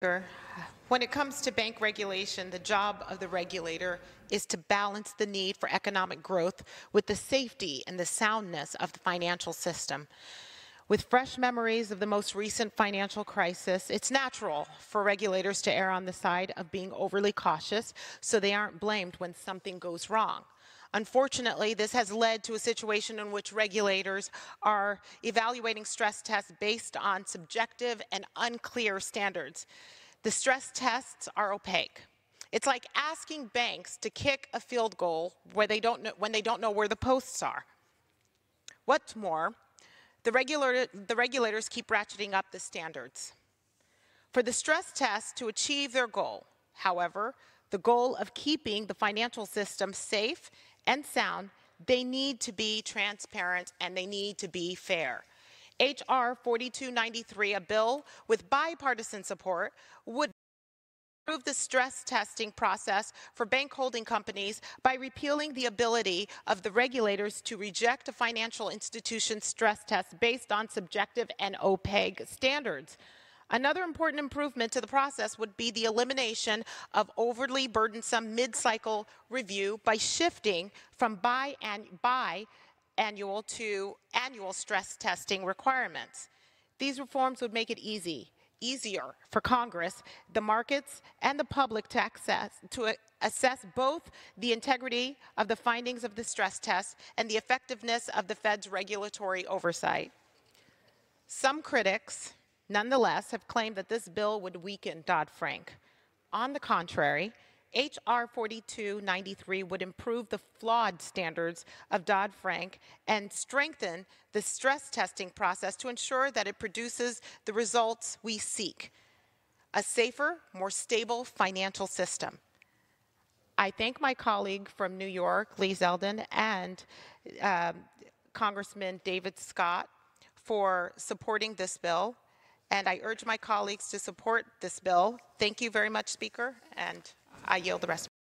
Sure. When it comes to bank regulation, the job of the regulator is to balance the need for economic growth with the safety and the soundness of the financial system. With fresh memories of the most recent financial crisis, it's natural for regulators to err on the side of being overly cautious so they aren't blamed when something goes wrong. Unfortunately, this has led to a situation in which regulators are evaluating stress tests based on subjective and unclear standards. The stress tests are opaque. It's like asking banks to kick a field goal when they don't know where the posts are. What's more, the regulators keep ratcheting up the standards. For the stress tests to achieve their goal, however, the goal of keeping the financial system safe and sound, they need to be transparent and they need to be fair. H.R. 4293, a bill with bipartisan support, would improve the stress testing process for bank holding companies by repealing the ability of the regulators to reject a financial institution's stress test based on subjective and opaque standards. Another important improvement to the process would be the elimination of overly burdensome mid-cycle review by shifting from biannual to annual stress testing requirements. These reforms would make it easier for Congress, the markets, and the public to assess both the integrity of the findings of the stress test and the effectiveness of the Fed's regulatory oversight. Some critics, nonetheless, have claimed that this bill would weaken Dodd-Frank. On the contrary, H.R. 4293 would improve the flawed standards of Dodd-Frank and strengthen the stress testing process to ensure that it produces the results we seek: a safer, more stable financial system. I thank my colleague from New York, Lee Zeldin, and Congressman David Scott for supporting this bill, and I urge my colleagues to support this bill. Thank you very much, Speaker, and I yield the rest.